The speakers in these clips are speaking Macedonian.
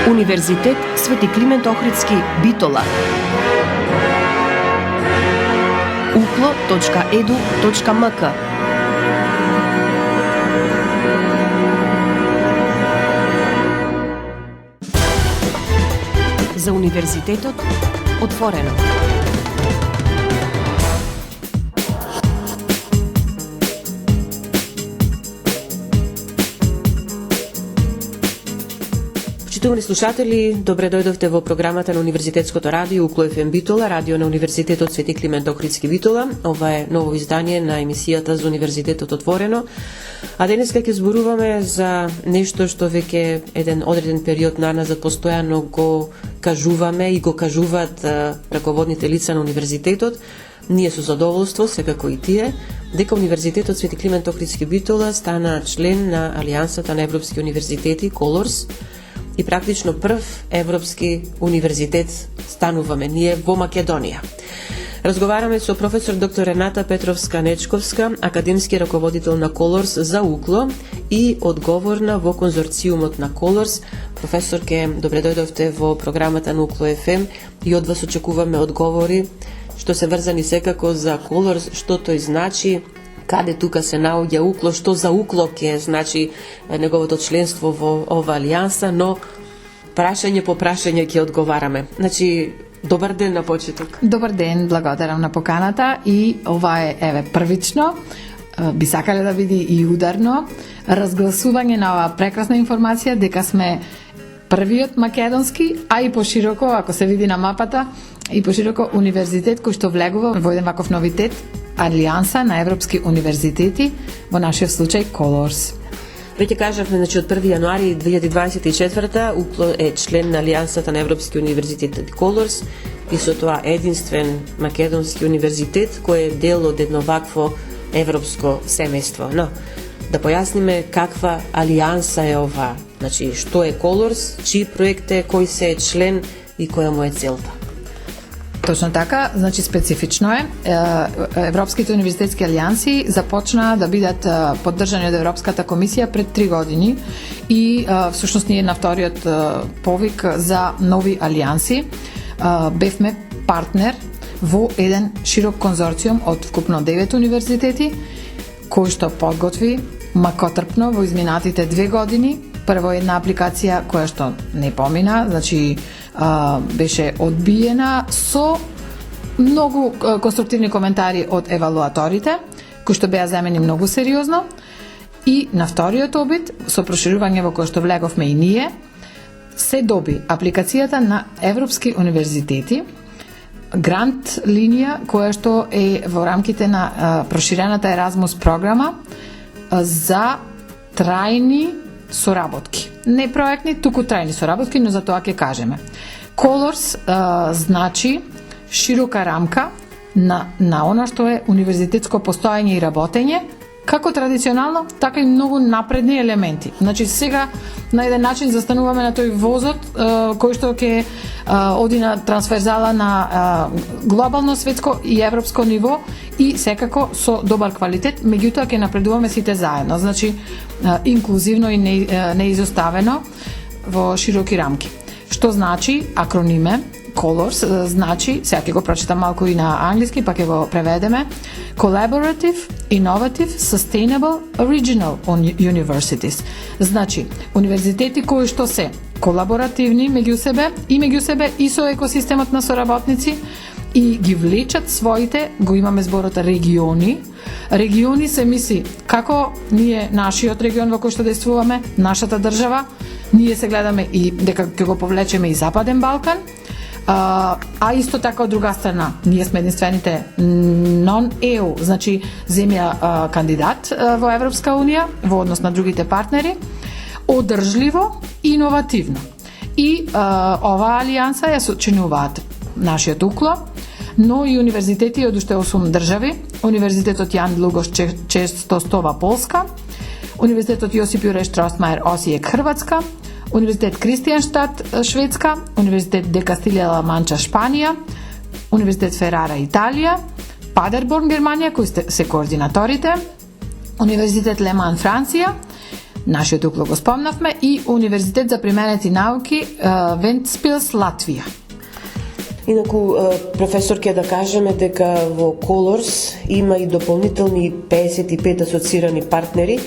Универзитет Свети Климент Охридски, Битола. uklo.edu.mk. За универзитетот отворено. Почитувани слушатели, добре дојдовте во програмата на Универзитетското радио Укло ФМ Битола, радио на Универзитетот Свети Климент Охридски Битола. Ова е ново издание на емисијата за Универзитетот отворено. А денес ќе зборуваме за нешто што веќе еден одреден период наназад постојано го кажуваме и го кажуваат раководните лица на универзитетот. Ние со задоволство, секако и тие, дека Универзитетот Свети Климент Охридски Битола стана член на Алијансата на европски универзитети Колорс. И практично прв европски универзитет стануваме ние во Македонија. Разговараме со професор доктор Рената Петровска-Нечковска, академски раководител на Колорс за Укло и одговорна во конзорциумот на Колорс. Професорке, добре дојдовте во програмата на Укло ФМ и од вас очекуваме одговори што се врзани секако за Колорс, што тој значи, каде тука се наоѓа Укло, што за Укло ќе значи неговото членство во ова алијанса, но прашање по прашање ќе одговараме. Значи, добар ден на почеток. Добар ден, благодарам на поканата и ова е првично, би сакале да биде и ударно, разгласување на оваа прекрасна информација дека сме првиот македонски, а и пошироко, ако се види на мапата, и пошироко универзитет кој што влегува во еден ваков новитет, Алијанса на европски универзитети, во нашиот случај Колорс. Веќе кажавме, значи од 1 јануари 2024 Укло е член на Алијансата на европски универзитети Колорс и со тоа единствен македонски универзитет кој е дел од едно вакво европско семејство. Но да појасниме каква алијанса е ова, значи што е Колорс, чиј проект е, кој се е член и која му е целта. Точно така, значи специфично е. Европските универзитетски алијанси започнаа да бидат поддржани од Европската комисија пред 3 години и всушност ние на вториот повик за нови алијанси бевме партнер во еден широк конзорциум од вкупно 9 универзитети кој што подготви макотрпно во изминатите 2 години прво една апликација која што не помина, значи беше одбиена со многу конструктивни коментари од евалуаторите, кои што беа земени многу сериозно, и на вториот обид, со проширување во кој што влеговме и ние, се доби апликацијата на европски универзитети, грант линија која што е во рамките на проширената Erasmus програма за трајни соработки. Не проектни, туку трајни соработки, но за тоа ќе кажеме. Колорс значи широка рамка на она што е универзитетско постоење и работење, како традиционално, така и многу напредни елементи. Значи сега на еден начин застануваме на тој возот кој што ќе оди на трансферзала на глобално, светско и европско ниво и секако со добар квалитет, меѓутоа ќе напредуваме сите заедно. Значи инклузивно и неизоставено во широки рамки. Што значи акрониме Colors, значи, сега ќе го прочитам малку и на англиски, па ќе го преведеме. Collaborative, Innovative, Sustainable, Original Universities. Значи, универзитети кои што се колаборативни меѓу себе и со екосистемот на соработници и ги влечат своите, го имаме зборот региони. Региони се мисли како ние, нашиот регион во кој што действуваме, нашата држава, ние се гледаме и дека ќе го повлечеме и Западен Балкан, а исто така од друга страна, ние сме единствените non-EU, значи земја кандидат во Европска Унија, во однос на другите партнери, одржливо и иновативно. И оваа алијанса ја сочинуваат нашиот Укло, но и универзитети од уште 8 држави, Универзитетот Јан Длугош Честостова Полска, Универзитетот Јосип Јурaj Strossmayer Осијек Хрватска, Универзитет Кристијанштад Шведска, Универзитет Де Кастилија Ла Манча Шпанија, Универзитет Ферара Италија, Падерборн Германија, кои се координаторите, Универзитет Леман Франција, нашиот укло го спомнавме, и Универзитет за применети науки Вентспилс, Латвија. Инаку, професор, ќе да кажеме дека во Colors има и дополнителни 55 асоцирани партнери,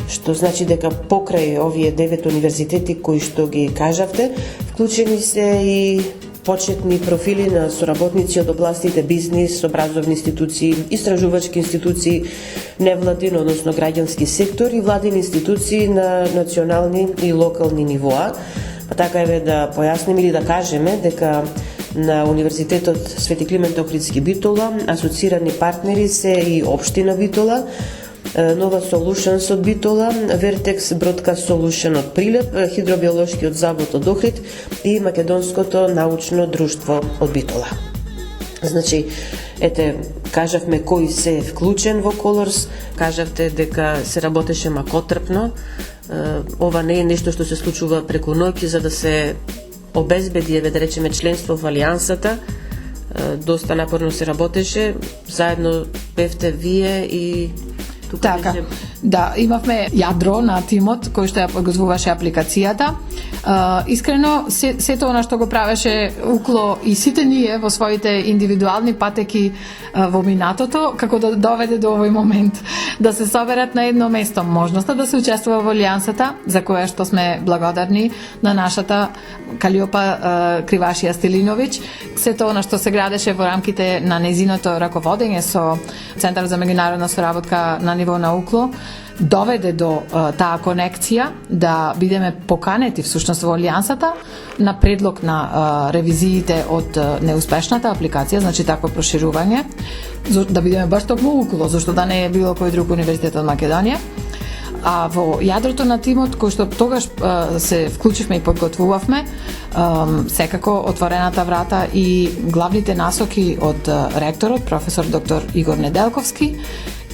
што значи дека покрај овие 9 универзитети кои што ги кажавте, вклучени се и почетни профили на соработници од областите бизнис, образовни институции, истражувачки институции, невладин, односно граѓански сектор и владини институции на национални и локални нивоа. Па така еве да појасним или да кажеме дека на Универзитетот Свети Климент Охридски Битола асоцирани партнери се и Општина Битола, Nova Solutions од Битола, Vertex Broadcast Solution од Прилеп, Хидробиолошкиот завод од Охрид и Македонското научно друштво од Битола. Значи, ете, кажавме кој се е вклучен во Colors, кажавте дека се работеше макотрпно. Ова не е нешто што се случува преку ноќ, за да се обезбеди, да речеме, членство во Алијансата. Доста напорно се работеше, заедно бевте вие и така, да, имавме јадро на тимот кој што ја подготвуваше апликацијата. Искрено, сето она што го правеше укло и сите ние во своите индивидуални патеки во минатото, како да доведе до овој момент, да се соберат на едно место, можноста да се учествува во Алијансата, за која што сме благодарни на нашата Калиопа Кривашија Стилиновиќ. Сето она што се градеше во рамките на незиното раководење со Центар за меѓународна соработка на ниво на укло, доведе до таа конекција да бидеме поканети всушност во Алијансата на предлог на ревизиите од неуспешната апликација, значи такво проширување, да бидеме баш токму укло, зашто да не е било кој друг универзитет од Македонија. А во јадрото на тимот, кој што тогаш се вклучивме и подготвувавме, секако отворената врата и главните насоки од ректорот, професор доктор Игор Неделковски,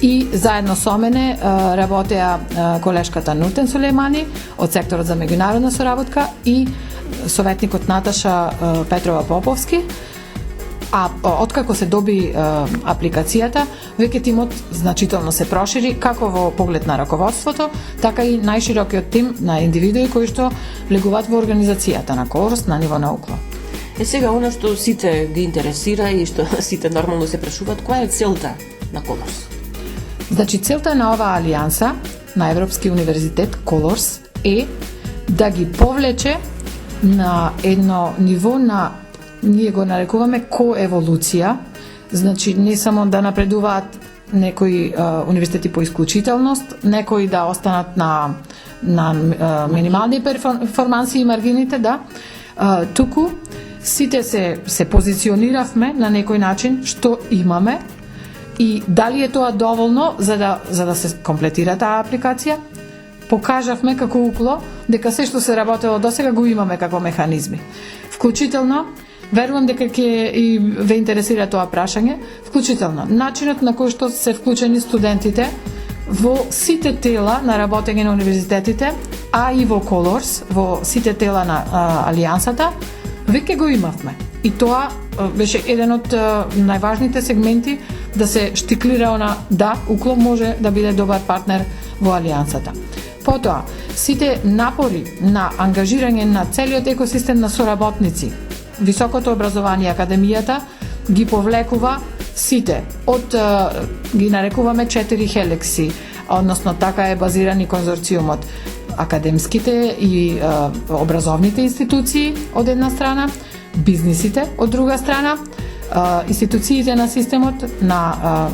и заедно со мене работеа колешката Нуртен Сулеймани од секторот за меѓународна соработка и советникот Наташа Петрова Поповски. А откако се доби апликацијата, веќе тимот значително се прошири, како во поглед на раководството, така и најширокиот тим на индивидуи кои што влегуваат во организацијата на Colors на ниво на укло. Сега, она што сите ги интересира и што сите нормално се прашуваат, која е целта на Colors? Значи, целта на оваа алијанса на Европски универзитет Colors е да ги повлече на едно ниво на, ние го нарекуваме, коеволуција, значи не само да напредуваат некои универзитети по исклучителност, некои да останат на минимални перформанси и маргините, да, туку сите се позициониравме на некој начин што имаме. И дали е тоа доволно за да се комплетира таа апликација? Покажавме како укло дека се што се работело досега го имаме како механизми. Вклучително, верувам дека ќе и ве интересира тоа прашање, вклучително начинот на кој што се вклучени студентите во сите тела на работење на универзитетите, а и во Colors, во сите тела на Алијансата, веќе го имавме. И тоа беше еден од најважните сегменти да се штиклира да, укло може да биде добар партнер во Алијансата. Потоа, сите напори на ангажирање на целиот екосистем на соработници, високото образование, академијата, ги повлекува сите, од ги нарекуваме 4 хелекси, односно така е базиран и конзорциумот, академските и образовните институции од една страна, бизнисите од друга страна, институциите на системот на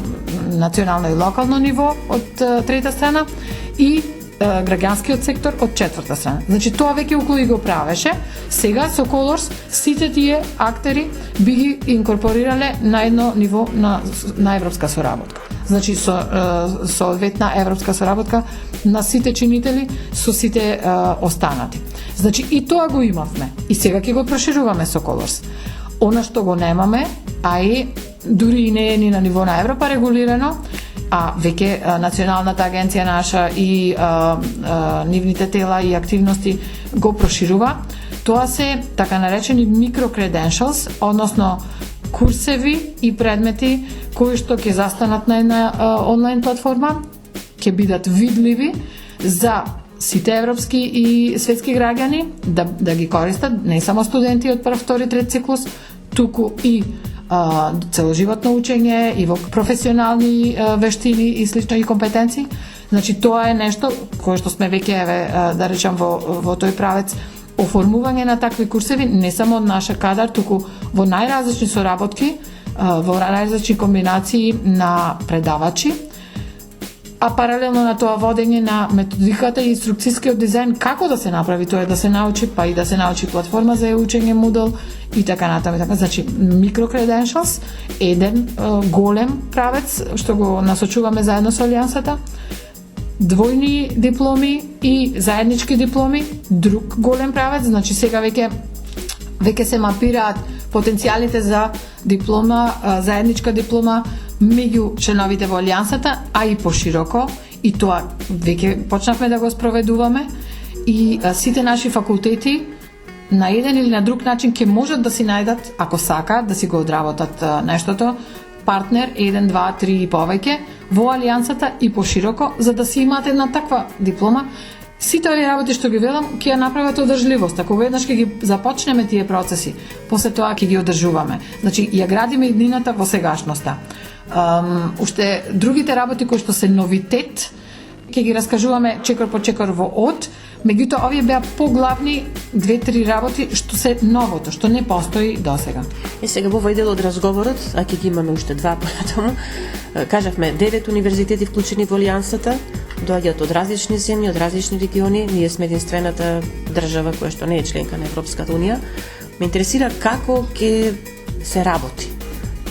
национално и локално ниво од трета страна и граѓанскиот сектор од четврта страна. Значи тоа веќе укло го правеше. Сега со Colors сите тие актери би ги инкорпорирале на едно ниво на европска соработка. Значи соодветна европска соработка на сите чинители со сите останати. Значи и тоа го имавме. И сега ќе го прошируваме со Colors. Она што го немаме, а и дури и не е ни на ниво на Европа регулирано, а веќе националната агенција наша и нивните тела и активности го проширува. Тоа се така наречени micro-credentials, односно курсеви и предмети кои што ќе застанат на една онлайн платформа, ќе бидат видливи за сите европски и светски граѓани да ги користат, не само студенти од прв, втори, трет циклус, туку и целоживотно учење и во професионални вештини и слично и компетенции. Значи тоа е нешто кое што сме веќе да речам во тој правец оформување на такви курсеви не само од наша кадар, туку во најразлични соработки, во најразлични комбинации на предавачи, а паралелно на тоа водење на методиката и инструкцијскиот дизајн како да се направи тоа, да се научи, па и да се научи платформа за учење Moodle и така натаму. Значи micro-credentials, еден голем правец што го насочуваме заедно со Алијансата, двојни дипломи и заеднички дипломи, друг голем правец, значи сега веќе се мапираат потенцијалите за диплома, заедничка диплома меѓу членовите во Алијансата, а и пошироко, и тоа веќе почнавме да го спроведуваме, и сите наши факултети на еден или на друг начин ќе можат да си најдат, ако сакаат да си го одработат нештото, партнер 1, 2, 3 и повеќе во Алијансата и пошироко, за да си имаат една таква диплома. Сите овие работи што ги велам ќе ја направат одржливост. Ако веднаш ќе ги започнеме тие процеси, после тоа ќе ги одржуваме. Значи ја градиме иднината во сегашноста. Уште другите работи кои што се новитет ќе ги раскажуваме чекор по чекор во ОД, меѓутоа овие беа поглавни 2-3 работи што се новото, што не постои досега. Сега во овој дел од разговорот, а ќе ги имаме уште два понатаму, кажавме 9 универзитети вклучени во Алијансата, доаѓаат од различни земји, од различни региони, ние сме единствената држава која што не е членка на Европската унија. Ме интересира како ќе се работи.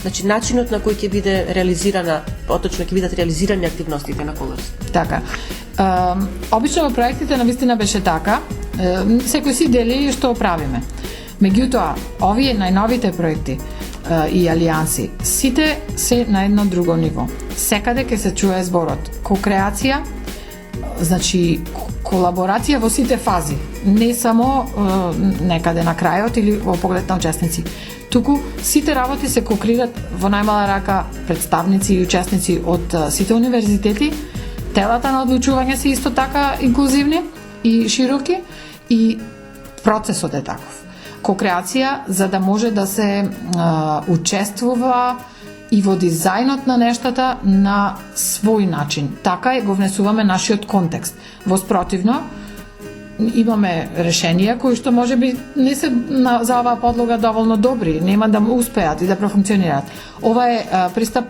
Значи начинот на кој ќе биде реализирана, поточно ќе бидат реализирани активностите на Колорс. Така. Обично во проектите навистина беше така, секој си дели што правиме. Меѓутоа, овие најновите проекти и алијанси, сите се на едно друго ниво. Секаде ќе се чуе зборот кокреација, значи колаборација во сите фази, не само некаде на крајот или во поглед на учесници. Туку сите работи се кокрират во најмала рака представници и учесници од сите универзитети. Телата на одлучување се исто така инклузивни и широки, и процесот е таков. Кокреација за да може да се учествува и во дизајнот на нештата на свој начин. Така го внесуваме нашиот контекст. Во спротивно, имаме решенија кои што можеби не се за оваа подлога доволно добри, нема да успеат и да профункционираат. Ова е пристап,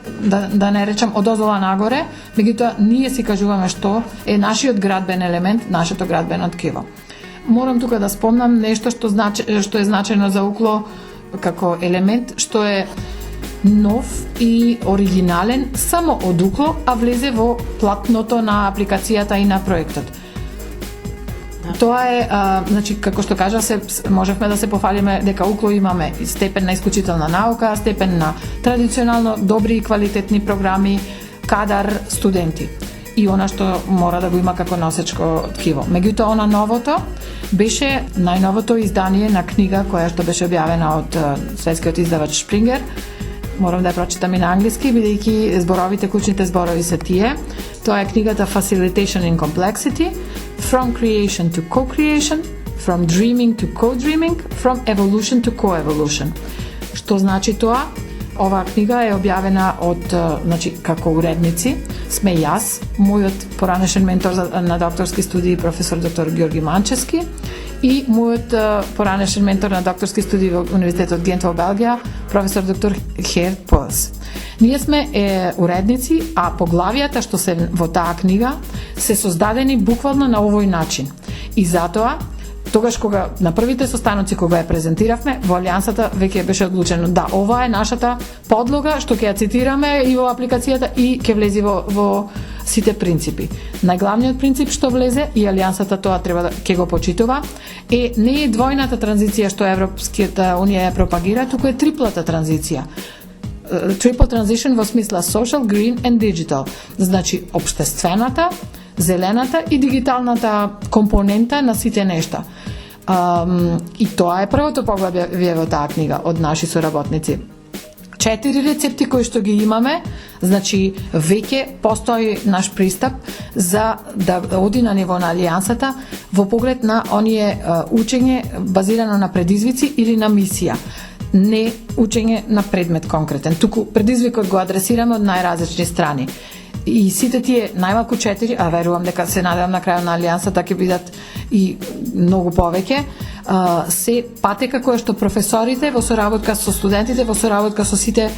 да не речам одозола нагоре, меѓутоа ние си кажуваме што е нашиот градбен елемент, нашето градбено ткиво. Морам тука да спомнам нешто што е значајно за УКЛО како елемент, што е нов и оригинален само од УКЛО, а влезе во платното на апликацијата и на проектот. Тоа е, значи, како што кажа, можевме да се пофалиме дека УКЛО имаме степен на исклучителна наука, степен на традиционално добри и квалитетни програми, кадар, студенти. И она што мора да го има како носечко ткиво. Меѓутоа, она новото беше најновото издание на книга која што беше објавена од светскиот издавач Шпрингер. Морам да ја прочитам и на англиски, бидејќи зборовите, клучните зборови се тие. Тоа е книгата Facilitation in Complexity, From Creation to Co-Creation, From Dreaming to Co-Dreaming, From Evolution to Co-Evolution. Што значи тоа? Оваа книга е објавена од, значи, како уредници сме јас, мојот поранешен ментор на докторски студии професор доктор Георги Манчевски и мојот поранешен ментор на докторски студии во Универзитетот Гент во Белгија, професор доктор Херт Пулс. Ние сме уредници, а поглавијата што се во таа книга се создадени буквално на овој начин. И затоа, тогаш кога на првите состаноци кога ја презентиравме, во Алијансата веќе беше одлучено да ова е нашата подлога што ќе ја цитираме и во апликацијата и ќе влезе во сите принципи. Најглавниот принцип што влезе и Алијансата тоа треба да ќе го почитува не е двојната транзиција што Европската унија ја пропагира, туку е триплата транзиција. Triple transition во смисла social, green and digital. Значи општествената, зелената и дигиталната компонента на сите нешта. И тоа е првото поглавје во таа книга од наши соработници. 4 рецепти кои што ги имаме, значи веќе постои наш пристап за да оди на ниво на алијансата во поглед на оние учење базирано на предизвици или на мисија. Не учење на предмет конкретен, туку предизвикот го адресираме од најразлични страни. И сите тие најмалку 4, а верувам дека се надевам на крајот на алијансата ќе бидат и многу повеќе, се патека која што професорите во соработка со студентите, во соработка со сите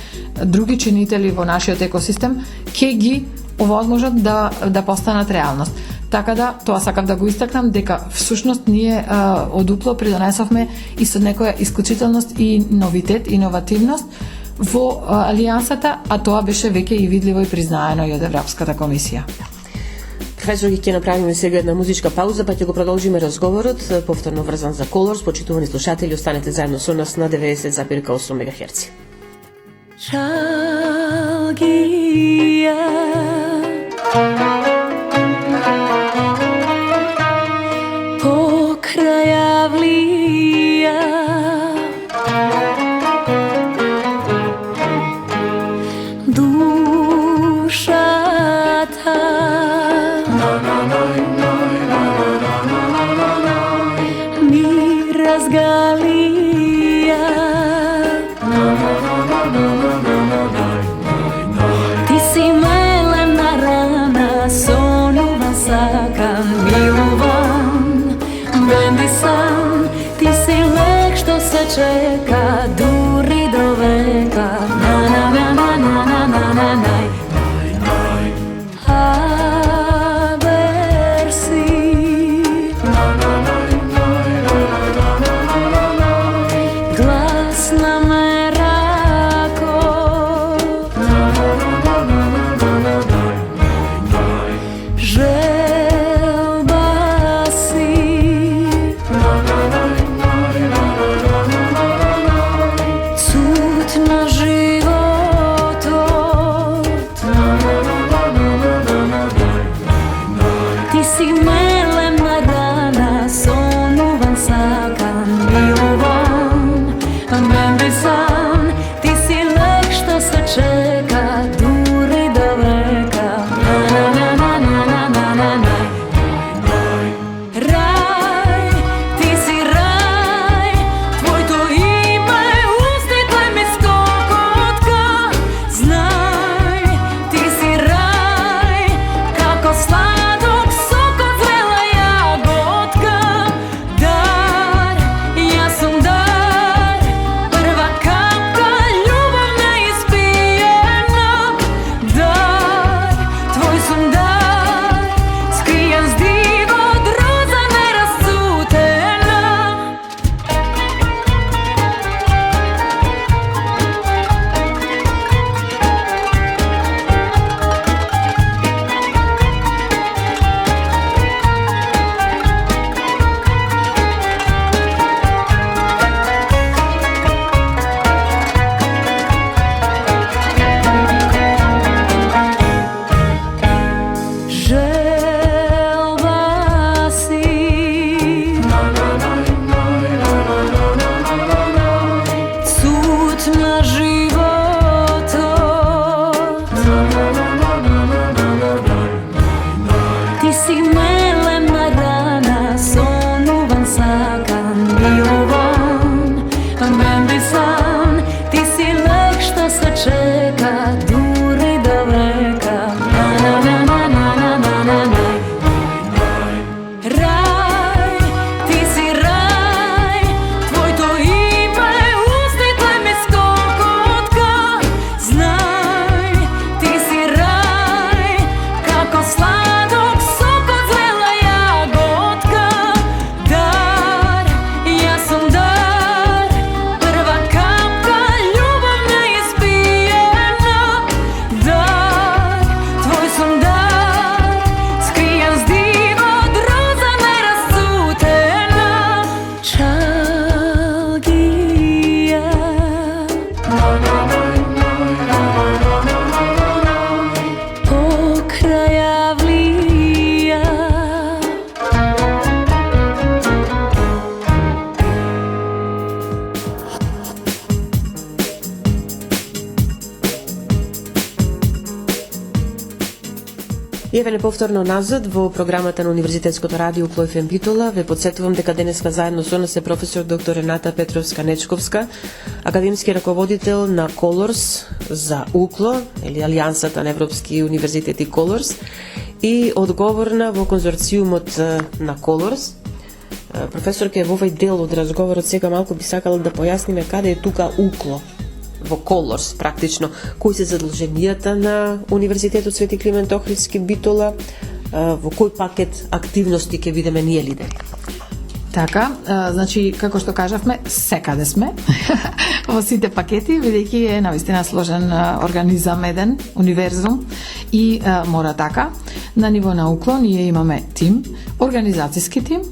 други чинители во нашиот екосистем ќе ги овозможат да постанат реалност. Така да, тоа сакав да го истакнам, дека всушност ние од Упло придонесовме и со некоја исклучителност и новитет, иновативност во алијансата, а тоа беше веќе и видливо и признаено и од Европската комисија. Професор, ќе направиме сега една музичка пауза, па ќе го продолжиме разговорот, повторно врзан за Colors. Почитувани слушатели, останете заедно со нас на 90,8 МГц. Шалгија покрај авлија душата ми разгалија. Ти си мелена рана, сонува сакам, милувам, бенди сам. Ти си лек што се чека, дури до века. Еве неповторно назад во програмата на Универзитетското радио Укло ФМ Битола ве подсетувам дека денеска заедно со нас е професор доктор Рената Петровска-Нечковска, академски раководител на Colors за Укло, или Алијансата на Европски универзитети Colors, и одговорна во конзорциумот на Colors. Професорке, во овој дел од разговорот сега малку би сакала да појасниме каде е тука Укло во Colors, практично, кои се задолженијата на Универзитетот Свети Климент Охридски Битола, во кој пакет активности ќе видиме ние лиде? Така, значи, како што кажавме, секаде сме во сите пакети, бидејќи е навистина сложен организам, еден универзум и мора така. На ниво на Укло ние имаме тим, организацијски тим,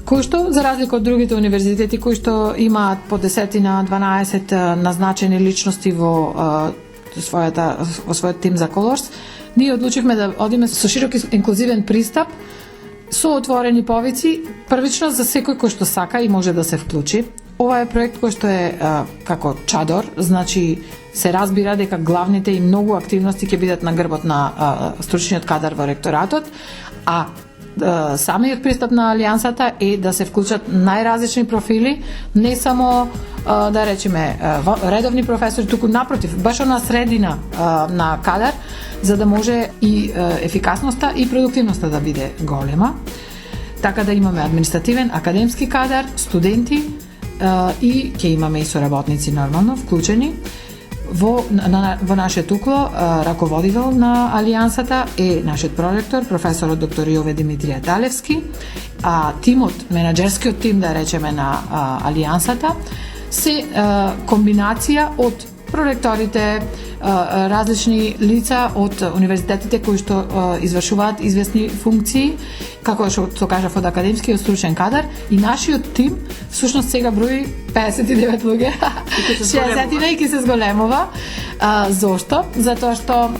кој што, за разлика од другите универзитети, кои што имаат по 10-12 назначени личности во својот тим за Colors, ние одлучивме да одиме со широк инклузивен пристап, со отворени повици, првично за секој кој што сака и може да се вклучи. Ова е проект кој што е како чадор, значи се разбира дека главните и многу активности ќе бидат на грбот на стручниот кадар во ректоратот, а самиот пристап на Алијансата е да се вклучат најразлични профили, не само да речеме редовни професори, туку напротив, баш она средина на кадар, за да може и ефикасноста и продуктивноста да биде голема. Така да имаме административен, академски кадар, студенти и ќе имаме и соработници нормално вклучени. Во нашиот Укло раководител на Алијансата е нашиот проректор, професорот доктор Јове Димитрија Талевски, а тимот, менаџерскиот тим да речеме на Алијансата се комбинација од проректорите, различни лица од универзитетите кои што извршуваат известни функции, како што кажав, од академски и од стручен кадар, и нашиот тим всушност сега брои 59 луѓе, 60 и ќе се зголемува. Зошто? Затоа што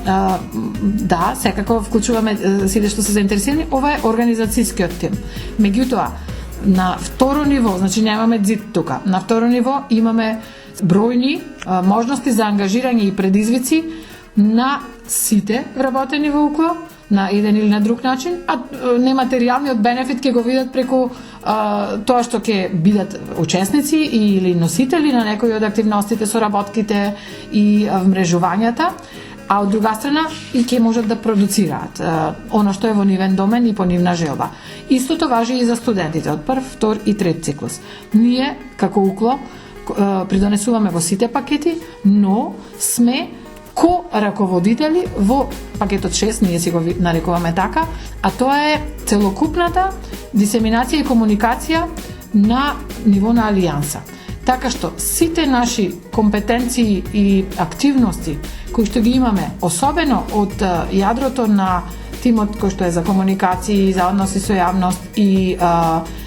да, секако вклучуваме сите што се заинтересирани, ова е организацијскиот тим. Меѓутоа, на второ ниво, значи немаме ДЗИД тука, на второ ниво имаме бројни можности за ангажирање и предизвици на сите вработени во Укло, на еден или на друг начин, а нематеријалниот бенефит ќе го видат преку тоа што ќе бидат учесници или носители на некои од активностите, соработките и вмрежувањата, а од друга страна и ќе можат да продуцираат оно што е во нивен домен и по нивна желба. Истото важи и за студентите од прв, втор и трет циклус. Ние, како Укло, придонесуваме во сите пакети, но сме ко-раководители во пакетот 6, ние си го нарекуваме така, а тоа е целокупната дисеминација и комуникација на ниво на Алијанса. Така што сите наши компетенции и активности кои што ги имаме, особено од јадрото на тимот кој што е за комуникации, за односи со јавност и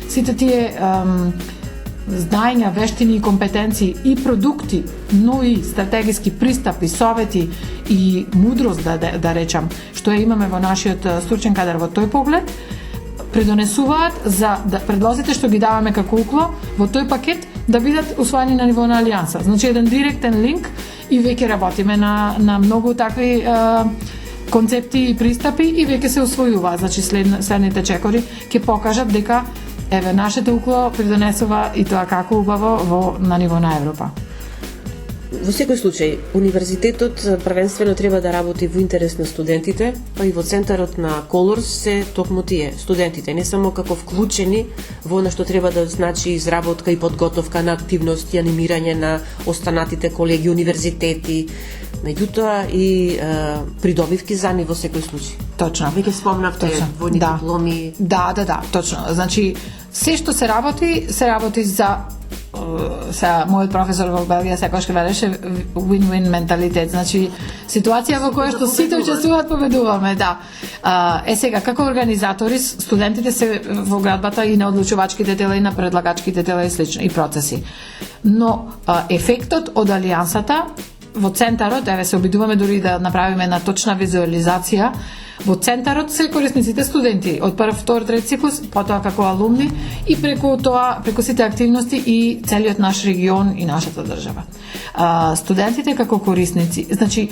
сите тие знаења, вештини и компетенции и продукти, но и стратегиски пристапи, совети и мудрост, да речам, што ја имаме во нашиот стручен кадар во тој поглед, придонесуваат за предлозите што ги даваме како Укло во тој пакет да бидат усвоени на ниво на Алијанса. Значи еден директен линк и веќе работиме на многу такви концепти и пристапи и веќе се усвојува. Значи следните чекори ќе покажат дека еве нашето Укло придонесува и тоа како убаво на ниво на Европа. Во секој случај, универзитетот првенствено треба да работи во интерес на студентите, па и во центарот на Colors се токму тие, студентите, не само како вклучени во она што треба да значи изработка и подготовка на активности, анимирање на останатите колеги, универзитети, меѓутоа и придобивки за нив во секој случај. Точно. Веќе спомнавте војни дипломи. Да, точно. Значи, се што се работи за мојот професор во Белгија секогаш велеше win-win менталитет, значи ситуација во која што сите учествуваат, победуваме, да. Сега, како организатори, студентите се во градбата и на одлучувачките тела и на предлагачките тела и слично, и процеси. Но ефектот од Алијансата во центарот, еве се обидуваме дури да направиме една точна визуализација. Во центарот се корисниците студенти од прв, втор, трети циклус, потоа како алумни и преку сите активности и целиот наш регион и нашата држава. Студентите како корисници, значи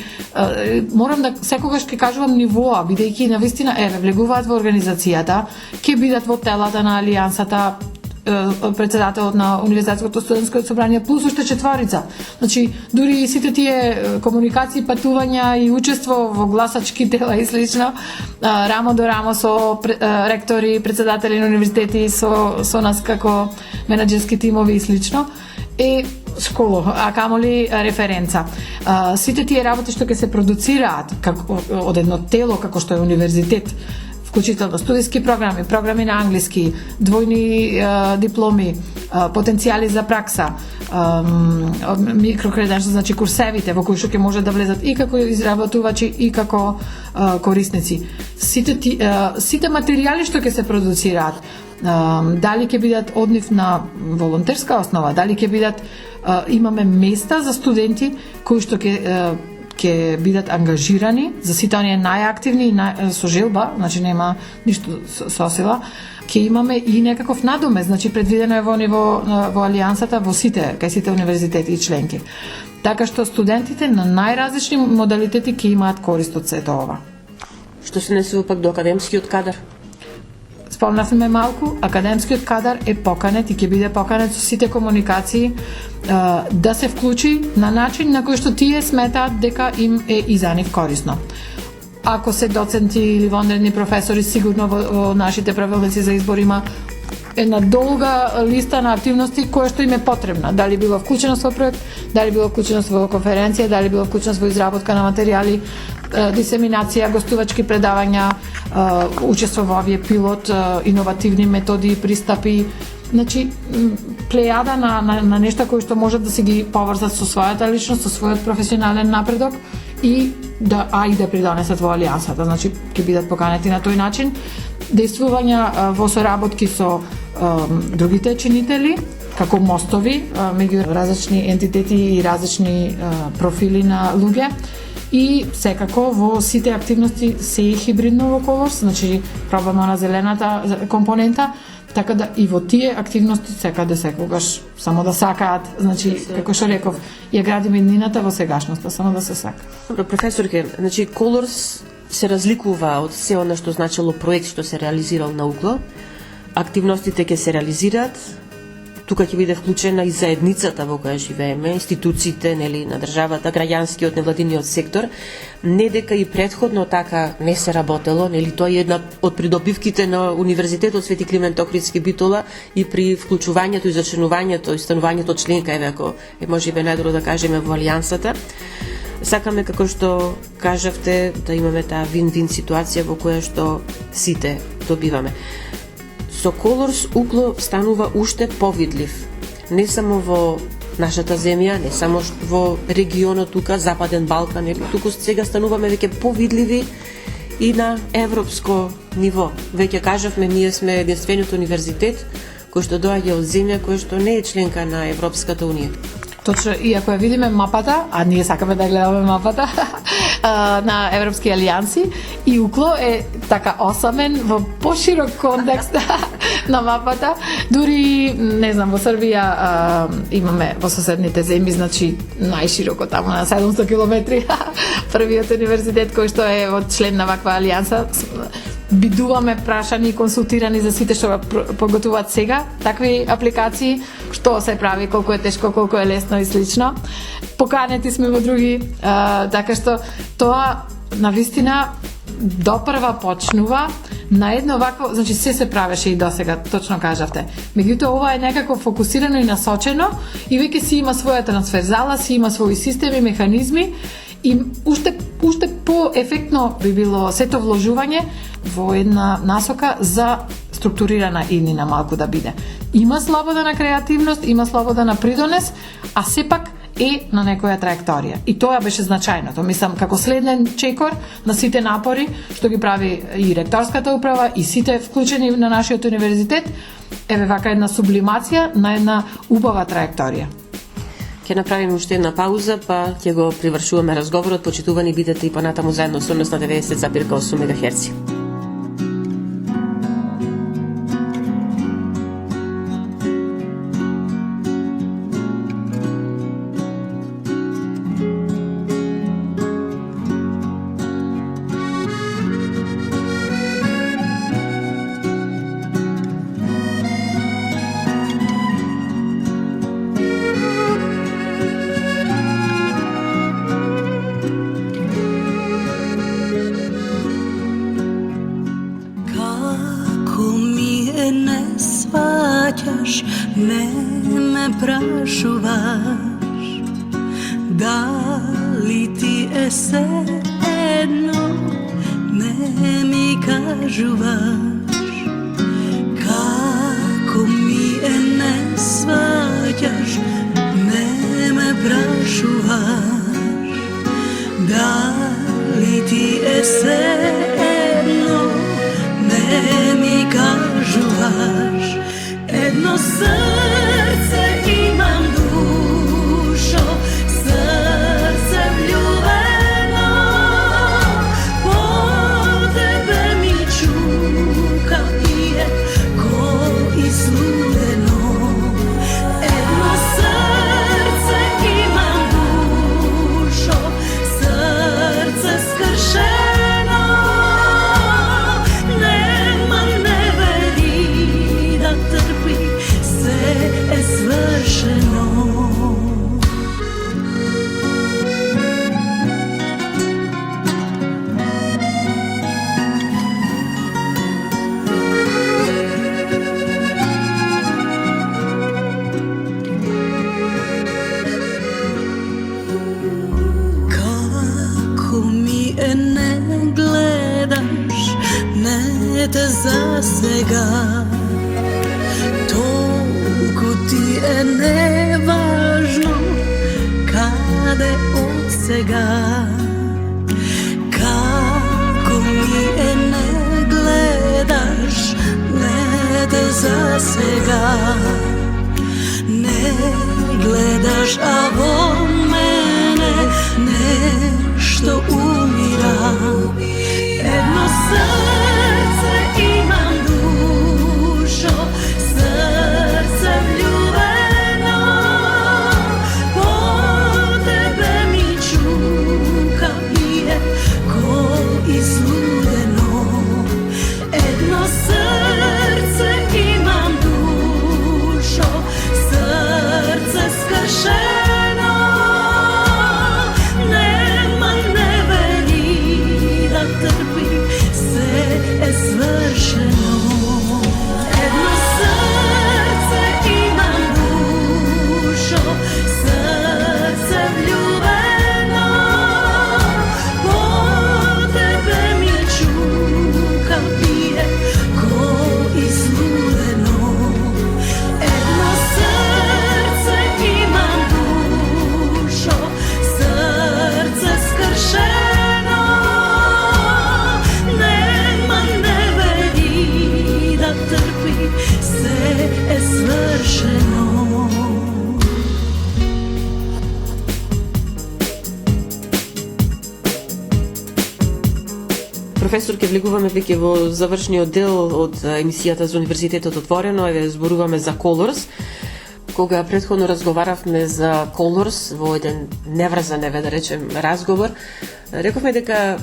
морам да секогаш ќе кажувам нивоа, бидејќи навистина влегуваат во организацијата, ќе бидат во телата на алијансата, председателот на Универзитетското студентско собрание плюс уште четворица. Значи, дури и сите тие комуникации, патувања и учество во гласачки тела и слично, рамо до рамо со ректори, председатели на универзитети, со нас како менаџерски тимови и слично, е школо, а камоли референца. Сите тие работи што ќе се продуцираат од едно тело како што е универзитет, вклучително студиски програми, програми на англиски, двојни дипломи, потенцијали за пракса, микрокреденшал, значи курсевите во кои што ќе може да влезат и како изработувачи и како корисници. Сите материјали што ќе се продуцираат, дали ќе бидат од нив на волонтерска основа, дали ќе бидат имаме места за студенти кои што ќе бидат ангажирани, за сите оние најактивни и со желба, значи нема ништо со сила, ќе имаме и некаков надоме, значи предвидено е во ниво во алијансата во кај сите универзитети и членки. Така што студентите на најразлични модалитети ќе имаат корист од сето ова. Што се несува пак до академскиот кадар? Спомнавме малку, академскиот кадар е поканет и ќе биде поканет со сите комуникации да се вклучи на начин на кој што тие сметаат дека им е и за нив корисно. Ако се доценти или вонредни професори, сигурно во нашите правилници за избор има една долга листа на активности која што им е потребна. Дали било вклученост во проект, дали било вклученост во конференција, дали било вклученост во изработка на материјали, дисеминација, гостувачки предавања, учество во овие пилот, иновативни методи и пристапи. Значи, плејада на нешта кои што можат да се ги поврзат со својата личност, со својот професионален напредок и да придонесат во алијансата. Значи, ќе бидат поканети на тој начин. Дејствувања во соработки со другите чинители, како мостови меѓу различни ентитети и различни профили на луѓе. И секако во сите активности се е хибридно во Colors, значи пробаме на зелената компонента, така да и во тие активности секогаш само да сакаат, значи како што реков, ја градиме иднината во сегашноста, само да се сака. Добро, професорке, значи Colors се разликува од се она што значило проект што се реализирал на угло. Активностите ќе се реализираат, тука ќе биде вклучена и заедницата во која живееме, институциите, нели, на државата, граѓанскиот, невладиниот сектор, не дека и претходно така не се работело, нели, тоа е една од придобивките на Универзитетот Свети Климент Охридски Битола и при вклучувањето и зачленувањето и станувањето членка, ако можеби најдобро да кажеме во алијансата. Сакаме, како што кажавте, да имаме таа вин-вин ситуација во која што сите добиваме. Со Colors угло станува уште повидлив, не само во нашата земја, не само во регионот тука, Западен Балкан, туку сега стануваме веќе повидливи и на европско ниво. Веќе кажавме, ние сме единствениот универзитет кој што доаѓа од земја која што не е членка на Европската унија. Точно, и ако ја видиме мапата, а ние сакаме да гледаме мапата на европски алијанси, и укло е така осамен во поширок контекст на мапата. Дури, не знам, во Србија имаме во соседните земји, значи најшироко таму на 700 километри, првиот универзитет кој што е од член на ваква алијанса. Бидуваме прашани и консултирани за сите што поготуваат сега такви апликации, што се прави, колку е тешко, колку е лесно и слично. Поканети сме во други, така што тоа навистина допрва почнува на едно вакво, значи се правеше и досега, точно кажавте. Меѓутоа ова е некако фокусирано и насочено и веќе си има своја трансферзала, си има своји системи, механизми и уште поефектно би било сето вложување во една насока за структурирана иднина малку да биде. Има слобода на креативност, има слобода на придонес, а сепак е на некоја траекторија. И тоа беше значајното. Мислам, како следен чекор на сите напори што ги прави и ректорската управа и сите вклучени на нашиот универзитет, еве вака една сублимација на една убава траекторија. Ќе направиме уште една пауза, па ќе го привршуваме разговорот. Почитувани бидете и понатаму заедно со нас на 90,8 МГц. Не ме прашуваш дали ти е се едно, не ми кажуваш како ми е не сваќаш, не ме прашуваш дали ти е се едно, не ми кажуваш. Едно срце имам, душо, срце влюбено, по тебе ми чука пие ко излудено. Едно срце имам, душо, срце скршено, немам не вери да трпи, се е свършено. Како ми е не гледаш, не те засега, ти е неважно каде от сега. Како ми е не гледаш, не те засега, не гледаш, а во мене нешто умира. Едно срце имам, душо, срце влюбено, по тебе ми чука пие ко излудено. Едно срце имам, душо, срце скршено, нема не вери да трпи, се е свършено. Едно срце имам, душо, срце влюбено, по тебе ми чука пие ко излудено. Едно срце имам, душо, срце скршено, нема не вери да трпи, се е свършено. Професор, ке влегуваме веќе во завршниот дел од емисијата за Универзитетот отворено, еве зборуваме за Colors. Кога претходно разговаравме за Colors во еден неврзан, еве да речем, разговор, рековме дека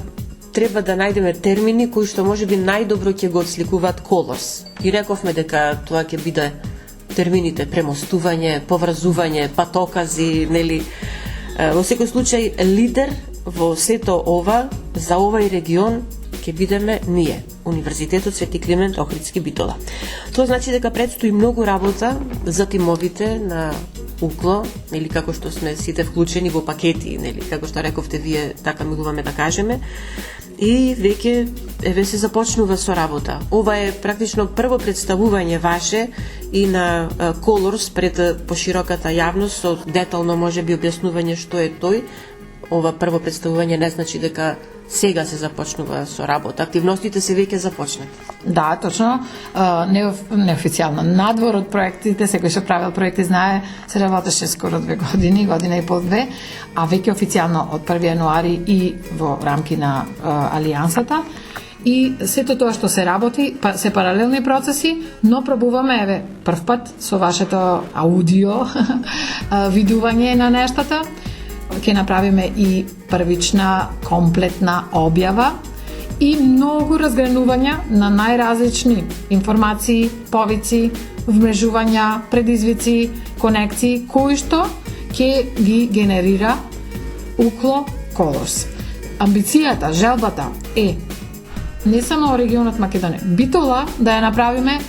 треба да најдеме термини кои што можеби најдобро ќе го отсликуваат Colors. И рековме дека тоа ќе биде термините премостување, поврзување, патокази, нели. Во секој случај лидер во сето ова за овај регион ќе бидеме ние, Универзитетот Свети Климент Охридски Битола. Тоа значи дека предстои многу работа за тимовите на УКЛО, или како што сме сите вклучени во пакети, нели, како што рековте вие, така милуваме да кажеме. И веќе еве се започнува со работа. Ова е практично прво представување ваше и на Colors пред пошироката јавност со детално можеби објаснување што е тој. Ова прво представување не значи дека сега се започнува со работа. Активностите се веќе започнати. Да, точно. Неофицијално. Надвор од проектите, секој што правил проекти знае, се работеше скоро 2 години, година и пол 2, а веќе официјално од 1 јануари и во рамки на Алијансата. И сето тоа што се работи, се паралелни процеси, но пробуваме, еве, прв пат со вашето аудио видување на нештата, ќе направиме и првична комплетна објава и многу разгранувања на најразлични информации, повици, вмрежувања, предизвици, конекции, кои што ќе ги генерира Укло Колорс. Амбицијата, желбата е не само регионот Македонија, Битола да ја направиме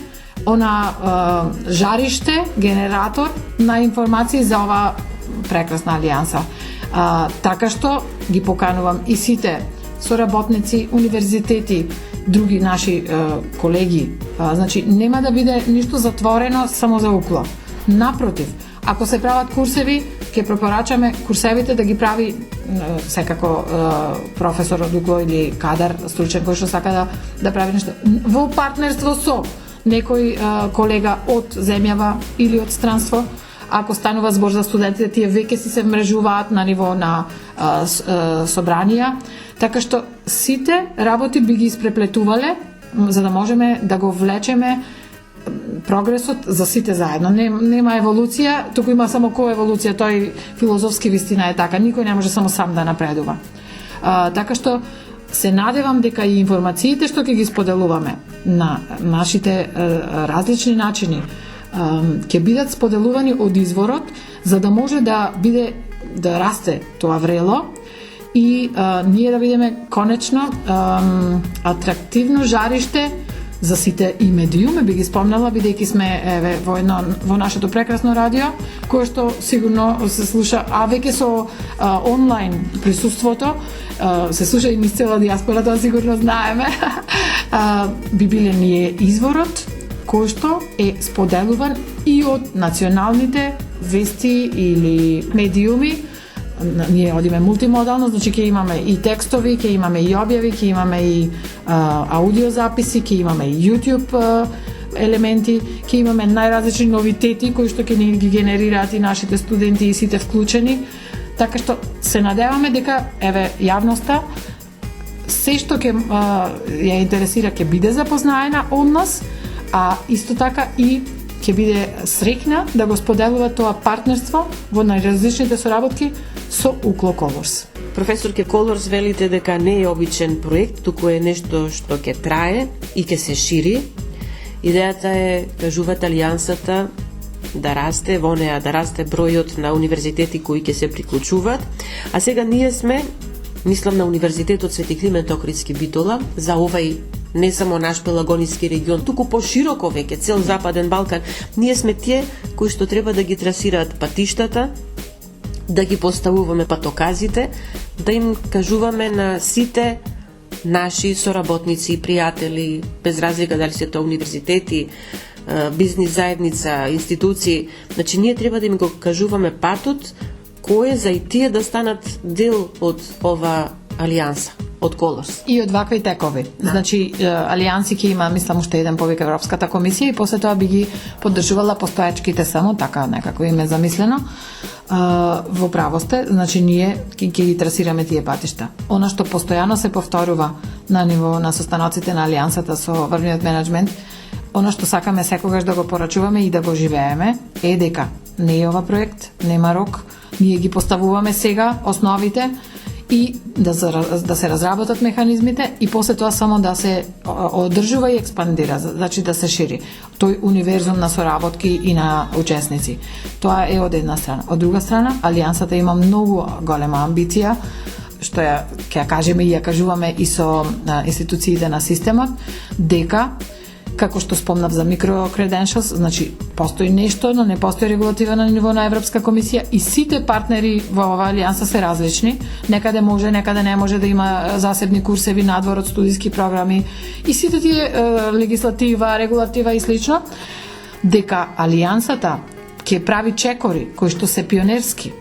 жариште, генератор на информации за ова прекрасна алијанса. Така што ги поканувам и сите соработници, универзитети, други наши колеги. Значи, нема да биде ништо затворено само за Укло. Напротив, ако се прават курсеви, ќе препорачаме курсевите да ги прави секако професор од Укло или кадар стручен кој што сака да прави нешто во партнерство со некој колега од земјава или од странство. Ако станува збор за студентите, тие веќе си се мрежуваат на ниво на собранија, така што сите работи би ги испреплетувале за да можеме да го влечеме прогресот за сите заедно. Нема еволуција, туку има само коеволуција, тој филозофски вистина е така, никој не може само сам да напредува. Така што се надевам дека и информациите што ќе ги споделуваме на нашите различни начини ќе бидат споделувани од изворот, за да може да расте тоа врело и ние да бидеме конечно атрактивно жариште за сите и медиуми, би ги спомнала, бидејќи сме во нашето прекрасно радио, кое што сигурно се слуша, а веќе со онлайн присуството, се слуша и низ цела диаспора, тоа сигурно знаеме, би биле ние изворот, кој што е споделуван и од националните вести или медиуми. Ние одиме мултимодално, значи ќе имаме и текстови, ќе имаме и објави, ќе имаме и аудиозаписи, ќе имаме и YouTube елементи, ќе имаме најразлични новитети кои што ќе ни ги генерираат и нашите студенти и сите вклучени. Така што се надеваме дека јавноста се што ќе ја интересира ќе биде запознаена од нас, а исто така и ќе биде среќна да го споделува тоа партнерство во најразличните соработки со Укло Колорс. Професорке Колорс, велите дека не е обичен проект, туку е нешто што ќе трае и ќе се шири. Идејата е, кажуват, алијансата да расте, во неа да расте бројот на универзитети кои ќе се приклучуваат. А сега ние сме, мислам на Универзитетот Свети Климент Охридски Битола, за овај не само наш пелагониски регион, туку пошироко веќе цел Западен Балкан. Ние сме тие кои што треба да ги трасираат патиштата, да ги поставуваме патоказите, да им кажуваме на сите наши соработници и пријатели, без разлика дали се тоа универзитети, бизнис заедница, институции. Значи, ние треба да им го кажуваме патот кој е за и тие да станат дел од ова алијанса, од Колорс. И од вакви текови. Значи, алијанси ќе има, мислам, уште еден повик Европската комисија и после тоа би ги поддржувала постоечките само, така некако им е замислено. Во право сте, значи ние ќе ги трасираме тие патишта. Она што постојано се повторува на ниво на состаноците на алијансата со врвниот менеджмент, она што сакаме секогаш да го порачуваме и да го живееме, е дека не е ова проект, нема рок, ние ги поставуваме сега основите и да се разработат механизмите и после тоа само да се одржува и експандира, значи да се шири тој универзум на соработки и на учесници. Тоа е од една страна. Од друга страна, алијансата има многу голема амбиција, што ќе ја кажеме и ја кажуваме и со институциите на системот, дека како што спомнав за micro-credentials, значи постои нешто, но не постои регулатива на ниво на Европска комисија и сите партнери во оваа алијанса се различни. Некаде може, некаде не може да има засебни курсеви надвор од студиски програми и сите тие легислатива, регулатива и слично, дека алијансата ќе прави чекори кои што се пионерски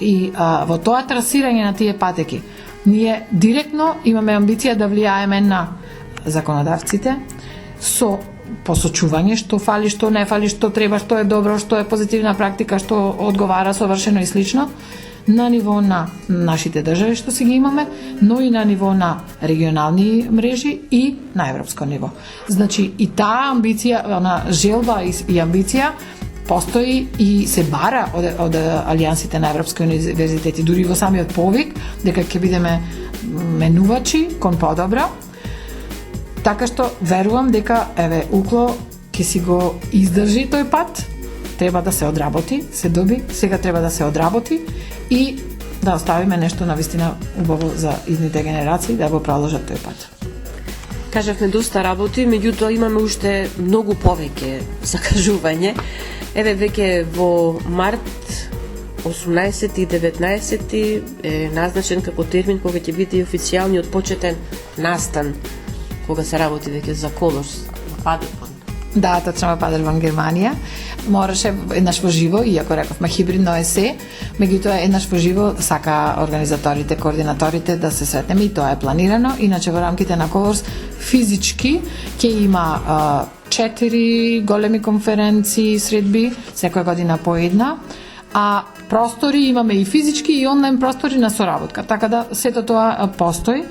и во тоа трасирање на тие патеки Ние директно имаме амбиција да влијаеме на законодавците со посочување што фали, што не фали, што треба, што е добро, што е позитивна практика, што одговара совршено и слично, на ниво на нашите држави што си ги имаме, но и на ниво на регионални мрежи и на европско ниво. Значи и таа амбиција, она желба и амбиција постои и се бара од алијансите на европски универзитети, дури во самиот повик дека ќе бидеме менувачи кон подобро. Така што верувам дека УКЛО ќе си го издржи тој пат, треба да се одработи, се доби, сега треба да се одработи и да оставиме нешто навистина убаво за идните генерации да го продолжат тој пат. Кажавме доста работи, меѓутоа имаме уште многу повеќе закажување. Веќе во март 18 и 19 е назначен како термин кога ќе биде официјалниот почетен настан кога се работи веќе за Colors во Падерборн. Да, точно во Падерборн, Германија. Мораше еднаш во живо, иако рековме хибридно е се, меѓутоа еднаш во живо сака организаторите, координаторите да се сретнеме и тоа е планирано. Иначе во рамките на Colors физички ќе има 4 големи конференции, средби, секоја година по една, а простори имаме и физички и онлайн простори на соработка, така да сето тоа постои.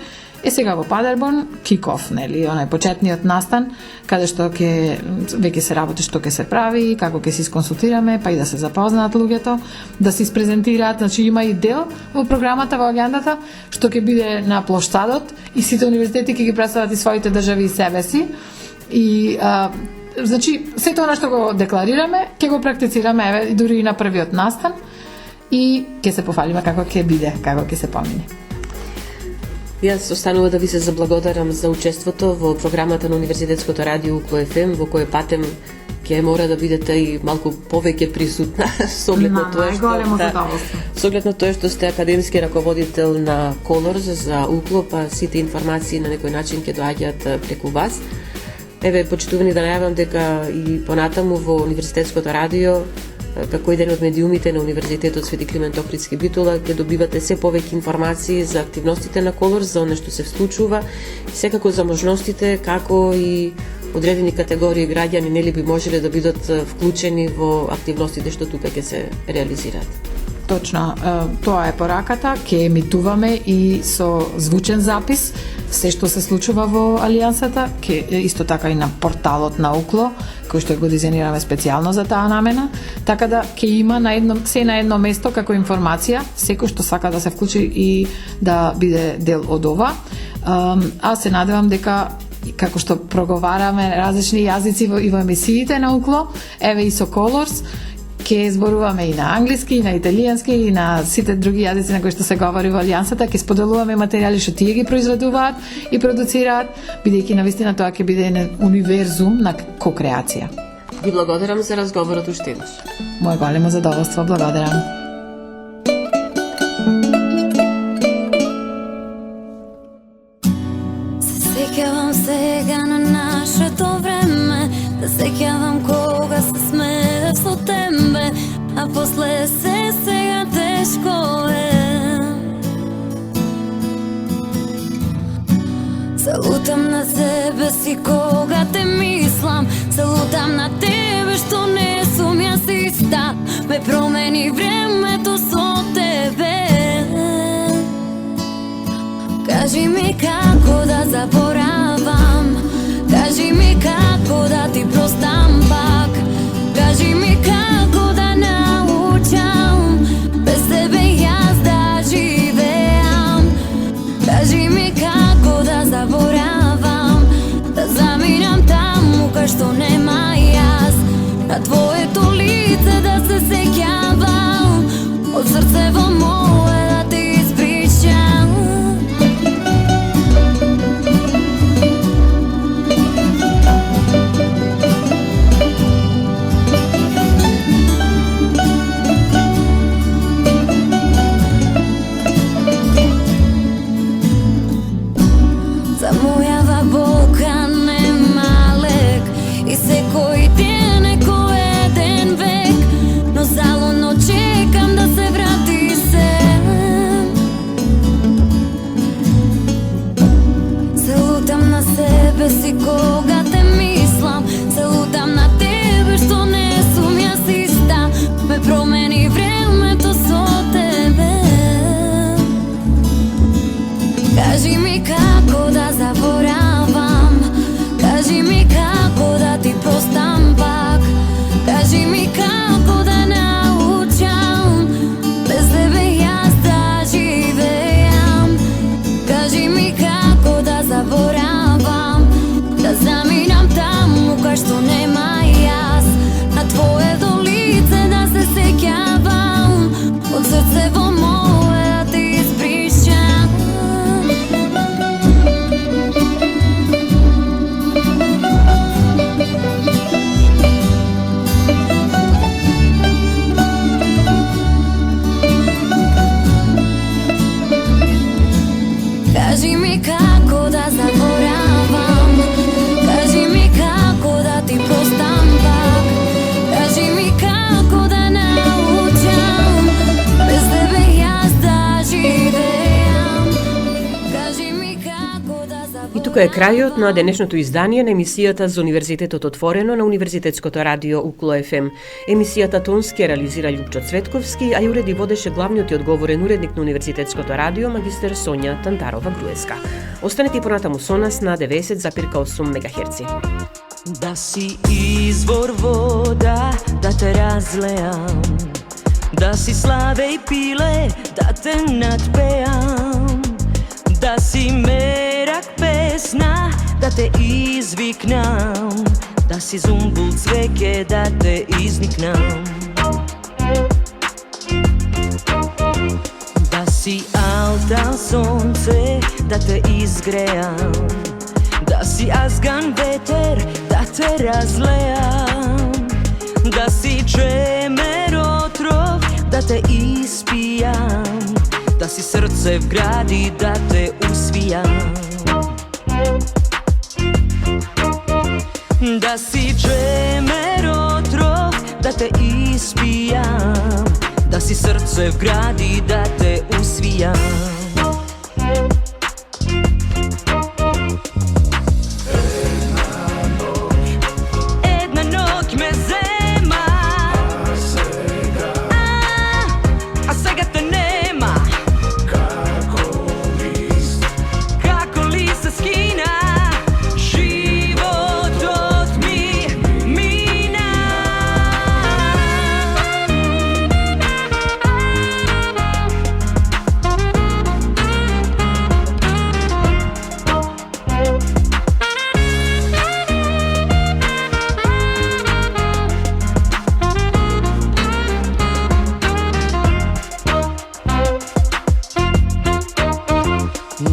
Сега во Падерборн, кик-оф, нели, онај почетниот настан, каде што веќе се работи што ќе се прави, како ќе се исконсултираме, па и да се запознаат луѓето, да се испрезентираат, значи има и дел во програмата, во агендата, што ќе биде на плоштадот и сите универзитети ќе ги представат и своите држави и себе си. И значи сето она што го декларираме, ќе го практицираме дури и на првиот настан и ќе се пофалиме како ќе биде, како ќе се помине. Јас останува да ви се заблагодарам за учеството во програмата на Универзитетското радио УКЛО ФМ, во кој патем ќе мора да бидете и малку повеќе присутна со оглед на тоа што сте академски раководител на Colors за УКЛО, па сите информации на некој начин ќе доаѓаат преку вас. Почитувани да најавам дека и понатаму во Универзитетското радио како еден од медиумите на Универзитетот Свети Климент Охридски Битола ќе добивате се повеќе информации за активностите на Colors, за оно што се случува и секако за можностите како и одредени категории граѓани нели би можеле да бидат вклучени во активностите што тука ќе се реализираат. Точно, тоа е пораката, ќе емитуваме и со звучен запис се што се случува во Алијансата, исто така и на порталот на УКЛО, кој што го дизајнираме специјално за таа намена, така да ќе има на едно место како информација, секој што сака да се вклучи и да биде дел од ова. Аз се надевам дека како што проговараме различни јазици и во емисиите на УКЛО, и со Colors, ќе зборуваме и на англиски, и на италијански, и на сите други јазици на кои што се говори во Алијансата, ќе споделуваме материјали што тие ги произведуваат и продуцираат, бидејќи навистина тоа ќе биде еден универзум на кокреација. Ви благодарам за разговорот уште еднаш. Моје големо задоволство, благодарам. Сеќавам сега на нашето време, да сеќавам кога се смеев со тебе, а после сега тешко е. Се лутам на себе си кога те мислам, се лутам на тебе што не сум јас иста, ме промени времето со тебе. Кажи ми како да заборавам, кажи ми како да ти простам пак, кажи ми како да научам без тебе јас да живеам, кажи ми како да заборавам, да заминам таму кај што нема јас, на твоето лице да се сеќавам, од срце во мое да ти испричам. Секој ден е кој еден век, но залудно чекам да се врати се. Тука е крајот на денешното издание на емисијата за Универзитетот отворено на Универзитетското радио УКЛО ФМ. Емисијата тонски ја реализира Љупчо Цветковски, а ја уреди водеше главниот и одговорен уредник на Универзитетското радио магистер Сонја Тантарова-Груевска. Останете и понатаму со нас на 90,8 МГц. Da si izvor voda, da te razlejam, da si slave i pile, da te nadpejam, da si merak pesna, da te izviknam, da si zumbul cveke, da te izniknam. Da si alta sonce, da te izgrejam, da si azgan veter, da te razlejam, da si čemer otrov, da te ispijam, da si srce v gradi, da te usvijam. Da si čemer otrov, da te ispijam, da si srce v gradi, da te usvijam.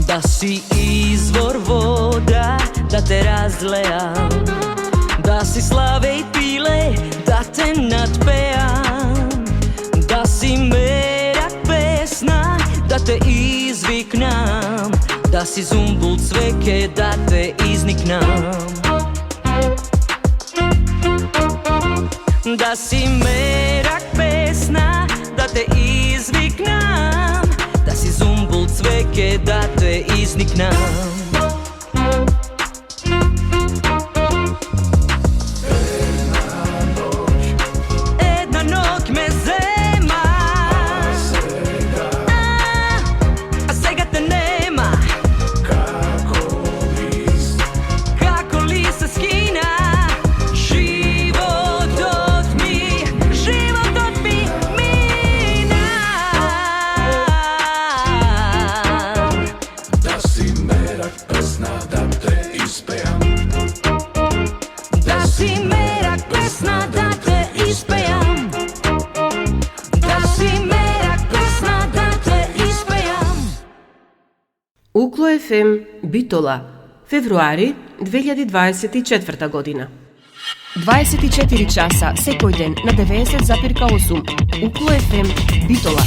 Da si izvor voda, da te razlejam, da si slave i pile, da te nadpejam, da si merak pesna, da te izviknam, da si zumbul cveke, da te izniknam. Da si merak pesna, da te izviknam, da si zumbul cveke, da te izniknam. Една нощ ме взема, а сега те нема. Како ли се скина животот ми мина. Da si merak pesna, da te ispejam. Da si merak pesna, da te ispejam. Da si merak pesna, da te ispejam. УКЛО ФМ Битола, февруари 2024 година. 24 часа секој ден на 90,8 УКЛО ФМ Битола.